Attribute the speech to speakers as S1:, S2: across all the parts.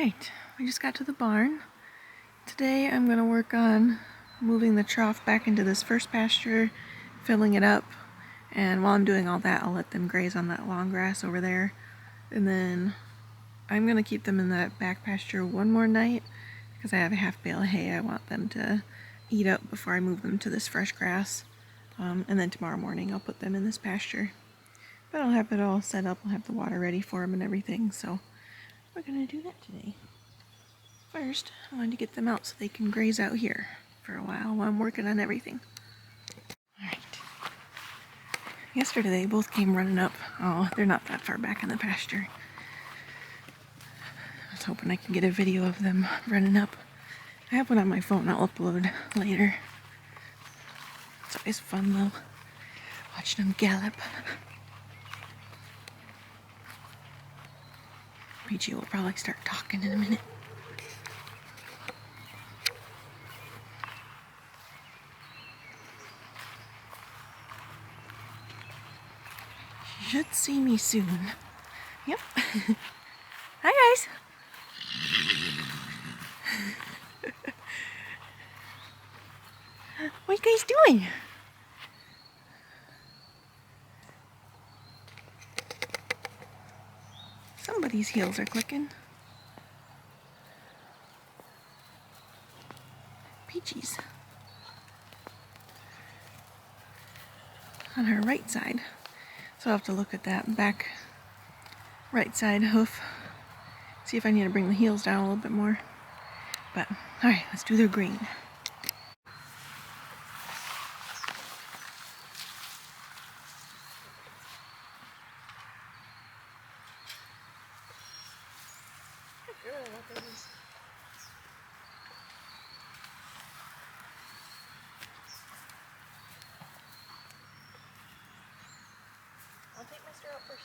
S1: Alright, we just got to the barn. Today I'm going to work on moving the trough back into this first pasture, filling it up, and while I'm doing all that I'll let them graze on that long grass over there. And then I'm going to keep them in that back pasture one more night because I have a half bale of hay I want them to eat up before I move them to this fresh grass. And then tomorrow morning I'll put them in this pasture. But I'll have it all set up, I'll have the water ready for them and everything, so we're going to do that today. First, I wanted to get them out so they can graze out here for a while I'm working on everything. Alright. Yesterday they both came running up. Oh, they're not that far back in the pasture. I was hoping I can get a video of them running up. I have one on my phone I'll upload later. It's always fun though, watching them gallop. Peachy will probably start talking in a minute. She should see me soon. Yep. Hi guys. What are you guys doing? Somebody's heels are clicking. Peachy's on her right side. So I'll have to look at that back right side hoof. See if I need to bring the heels down a little bit more. But, alright, let's do their green. Good girl, babies. I'll take Mister out first.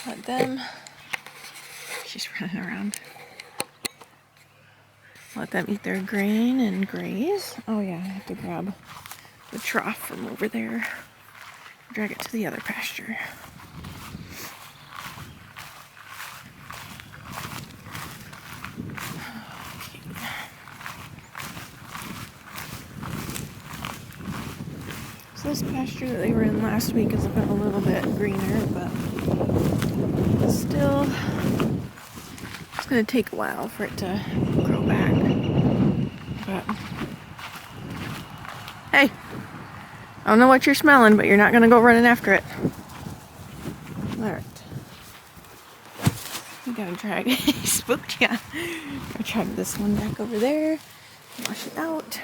S1: Let them, she's running around. Let them eat their grain and graze. Oh yeah, I have to grab the trough from over there. Drag it to the other pasture. So this pasture that they were in last week is looking a little bit greener, but still, it's going to take a while for it to grow back. But hey, I don't know what you're smelling, but you're not going to go running after it. Alright. We gotta drag it. Spooked, yeah. I drag this one back over there, wash it out,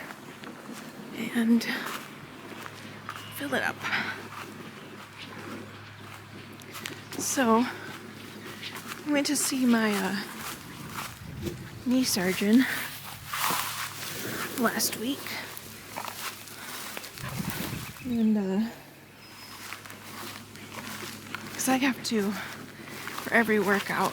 S1: and fill it up. So, I went to see my knee surgeon last week, and because I have to, for every workout,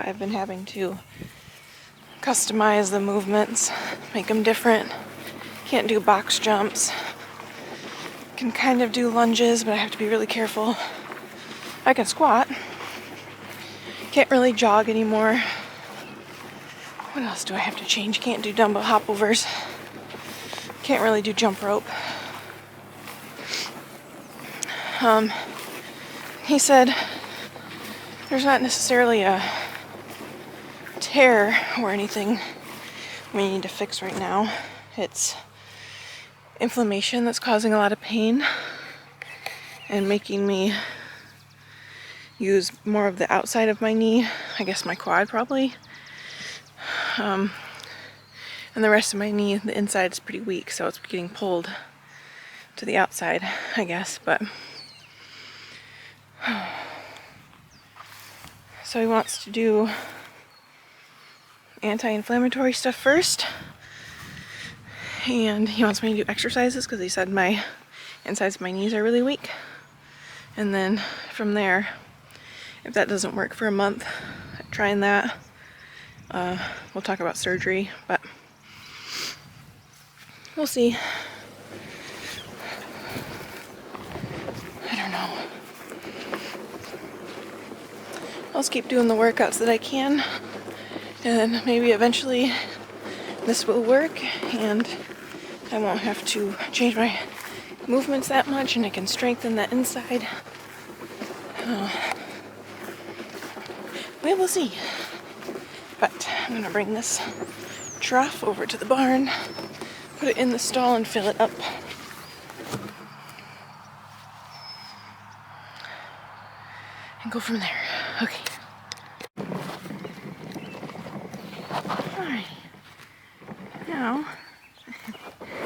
S1: I've been having to customize the movements, make them different. Can't do box jumps. Can kind of do lunges, but I have to be really careful. I can squat. Can't really jog anymore. What else do I have to change? Can't do dumbbell hopovers. Can't really do jump rope. He said there's not necessarily a tear or anything we need to fix right now. It's inflammation that's causing a lot of pain and making me use more of the outside of my knee, I guess my quad probably. And the rest of my knee, the inside is pretty weak, so it's getting pulled to the outside, I guess, but so he wants to do anti-inflammatory stuff first, and he wants me to do exercises because he said my insides of my knees are really weak, and then from there, if that doesn't work for a month, trying that, we'll talk about surgery, but we'll see. I don't know. I'll just keep doing the workouts that I can, and maybe eventually this will work and I won't have to change my movements that much, and I can strengthen that inside. We will see. But I'm gonna bring this trough over to the barn, put it in the stall and fill it up. And go from there. Okay. Alright. Now,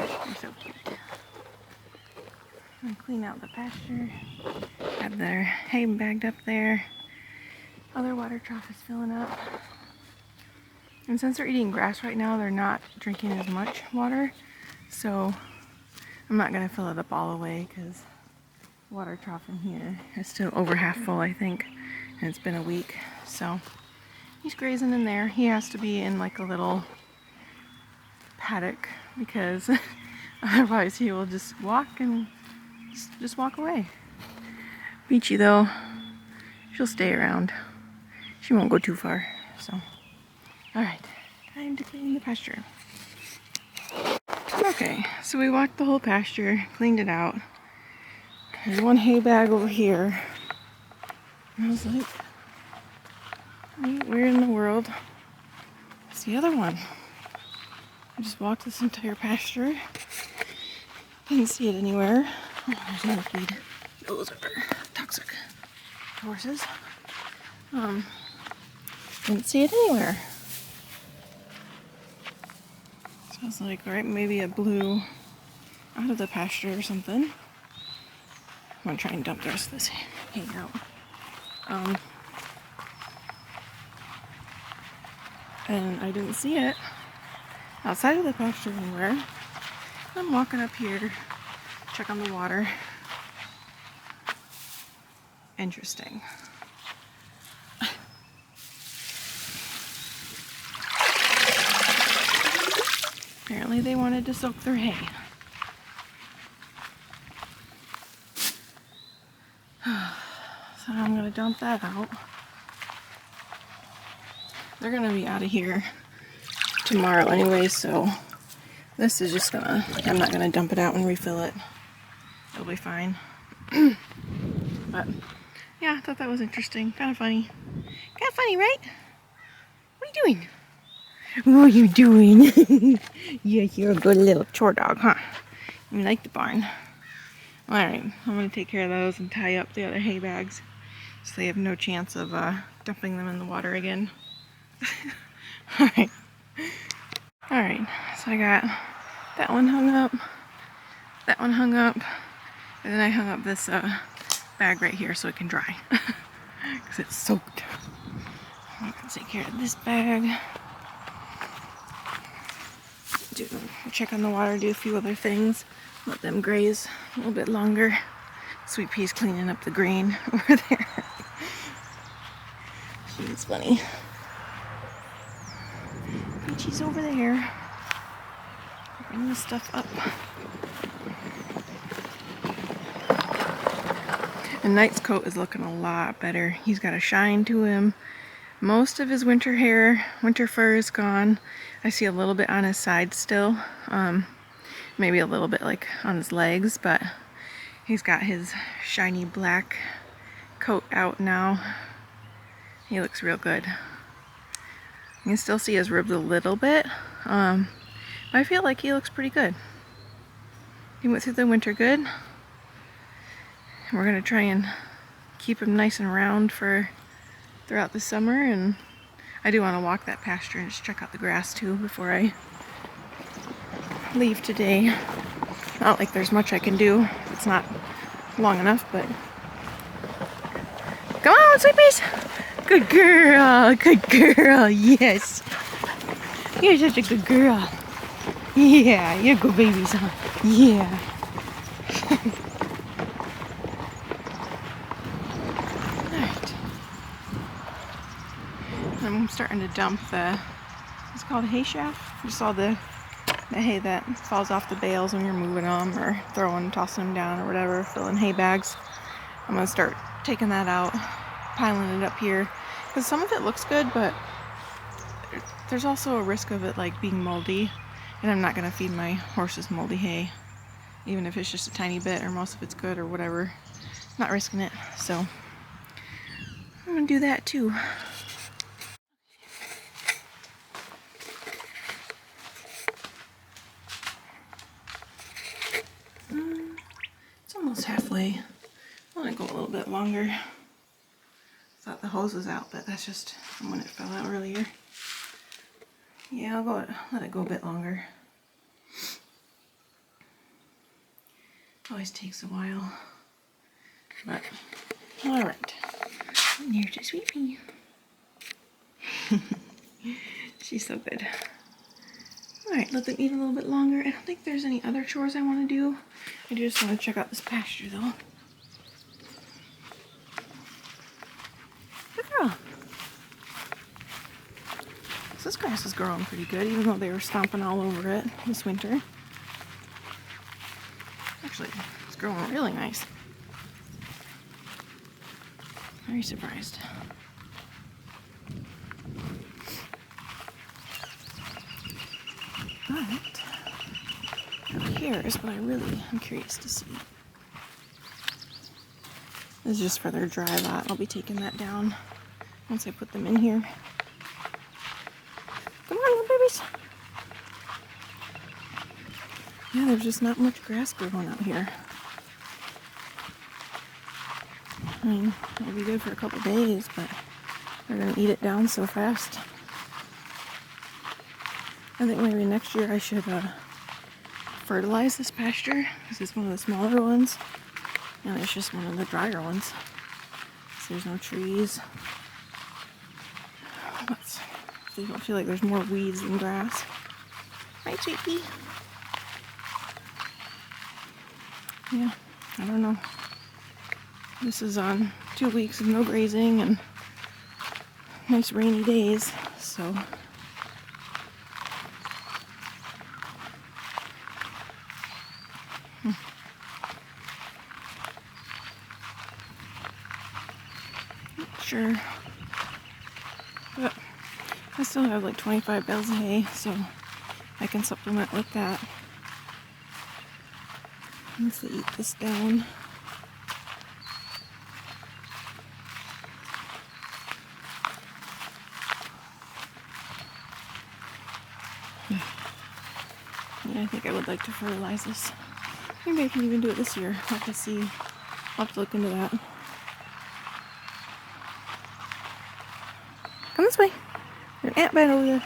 S1: they're so cute. I'm gonna clean out the pasture. Got their hay bagged up there. Other water trough is filling up. And since they're eating grass right now, they're not drinking as much water. So I'm not gonna fill it up all the way because water trough in here is still over half full, I think, and it's been a week. So he's grazing in there. He has to be in like a little paddock because otherwise he will just walk and just walk away. Beachy though, she'll stay around. She won't go too far. So, all right, time to clean the pasture. Okay, so we walked the whole pasture, cleaned it out. There's one hay bag over here. And I was like, where in the world is the other one? I just walked this entire pasture. Didn't see it anywhere. Oh, there's another feed. Those are toxic to horses. Didn't see it anywhere. So I was like, alright, maybe it blew out of the pasture or something. I'm gonna try and dump the rest of this hay out. And I didn't see it outside of the pasture anywhere. I'm walking up here check on the water. Interesting. Apparently they wanted to soak their hay. So I'm gonna dump that out. They're gonna be out of here tomorrow anyway, so this is just gonna, I'm not gonna dump it out and refill it. It'll be fine. But yeah, I thought that was interesting. Kind of funny. Kind of funny, right? What are you doing? What are you doing? Yes, you're a good little chore dog, huh? You like the barn. Alright, I'm going to take care of those and tie up the other hay bags so they have no chance of dumping them in the water again. Alright. Alright, so I got that one hung up, that one hung up, and then I hung up this bag right here so it can dry because it's soaked. I'm going to take care of this bag. Check on the water, do a few other things, let them graze a little bit longer. Sweet Pea's cleaning up the grain over there. She's funny. Peachy's over there. Bring this stuff up. And Knight's coat is looking a lot better. He's got a shine to him. Most of his winter hair, winter fur is gone. I see a little bit on his side still. Maybe a little bit like on his legs, but he's got his shiny black coat out now. He looks real good. You can still see his ribs a little bit, but I feel like he looks pretty good. He went through the winter good. We're gonna try and keep him nice and round for throughout the summer, and I do want to walk that pasture and just check out the grass too before I leave today. Not like there's much I can do. It's not long enough, but come on, Sweet Peas! Good girl, good girl, yes. You're such a good girl. Yeah, you're good babies, huh? Yeah. I'm starting to dump it's called hay shaft. Just all the hay that falls off the bales when you're moving them or tossing them down or whatever, filling hay bags. I'm gonna start taking that out, piling it up here, because some of it looks good, but there's also a risk of it like being moldy, and I'm not gonna feed my horses moldy hay, even if it's just a tiny bit or most of it's good or whatever. I'm not risking it, so I'm gonna do that too. It's almost halfway. I'm gonna go a little bit longer. Thought the hose was out, but that's just from when it fell out earlier. Yeah, I'll let it go a bit longer. Always takes a while. But alright. Here's the Sweet Pea. She's so good. Alright, let them eat a little bit longer. I don't think there's any other chores I want to do. I just want to check out this pasture though. Good girl. So this grass is growing pretty good, even though they were stomping all over it this winter. Actually, it's growing really nice. Very surprised. But up here is what I really am curious to see. This is just for their dry lot. I'll be taking that down once I put them in here. Come on, little babies. Yeah, there's just not much grass growing out here. I mean, it'll be good for a couple days, but they're gonna eat it down so fast. I think maybe next year I should fertilize this pasture, because it's one of the smaller ones, and it's just one of the drier ones. So there's no trees. So you don't feel like there's more weeds than grass. Right, Sweet Pea? Yeah, I don't know. This is on 2 weeks of no grazing and nice rainy days, so not sure. But I still have like 25 bales of hay, so I can supplement with that. Once they eat this down. Yeah, I think I would like to fertilize this. Maybe I can even do it this year. I'll have to see. I'll have to look into that. Come this way. There's an ant bite over there.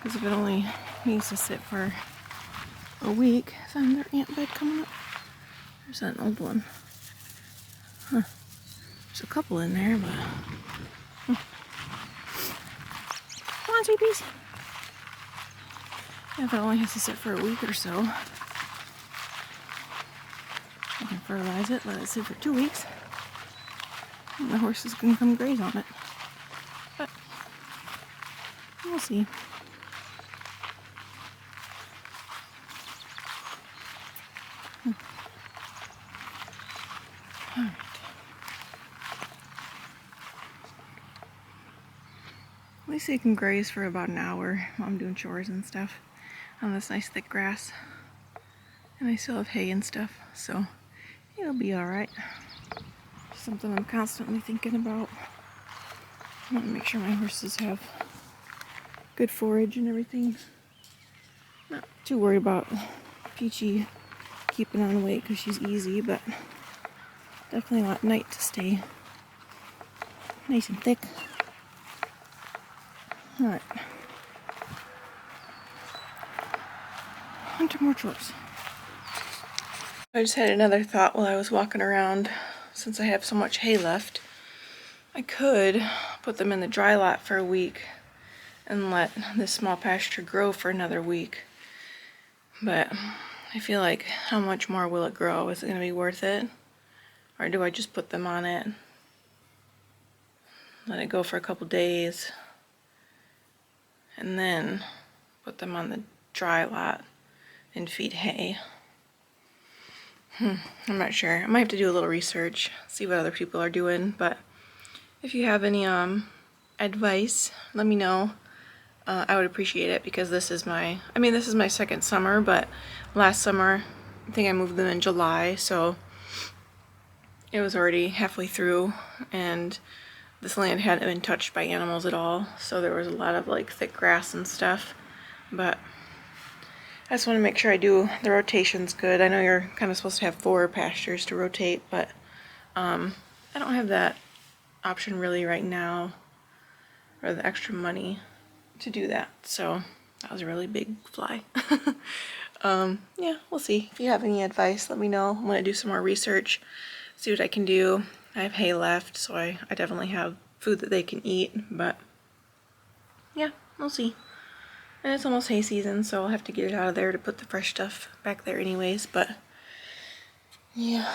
S1: Because if it only needs to sit for a week, is that another ant bed coming up? There's an old one. Huh. There's a couple in there, but... Come on, sweeties. Yeah, if it only has to sit for a week or so, I can fertilize it, let it sit for 2 weeks, and the horses can come graze on it. But we'll see. Alright. At least they can graze for about an hour while I'm doing chores and stuff on this nice thick grass. And I still have hay and stuff, so it'll be alright. Something I'm constantly thinking about. I want to make sure my horses have good forage and everything. Not too worried about Peachy keeping on weight because she's easy, but definitely want Night to stay nice and thick. Alright. On to more chores. I just had another thought while I was walking around. Since I have so much hay left, I could put them in the dry lot for a week and let this small pasture grow for another week. But I feel like, how much more will it grow? Is it going to be worth it? Or do I just put them on it, let it go for a couple days, and then put them on the dry lot and feed hay? I'm not sure. I might have to do a little research, see what other people are doing, but if you have any advice, let me know. I would appreciate it, because this is my second summer, but last summer, I think I moved them in July, so it was already halfway through, and this land hadn't been touched by animals at all, so there was a lot of like thick grass and stuff. But I just want to make sure I do the rotations good. I know you're kind of supposed to have 4 pastures to rotate, but I don't have that option really right now, or the extra money to do that. So that was a really big fly. Yeah, we'll see. If you have any advice, let me know. I'm going to do some more research, see what I can do. I have hay left, so I definitely have food that they can eat, but yeah, we'll see. And it's almost hay season, so I'll have to get it out of there to put the fresh stuff back there anyways, but yeah.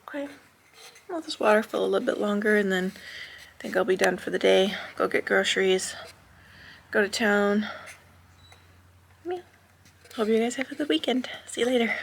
S1: Okay, I'll let this water fill a little bit longer, and then I think I'll be done for the day. Go get groceries, go to town. Yeah. Hope you guys have a good weekend. See you later.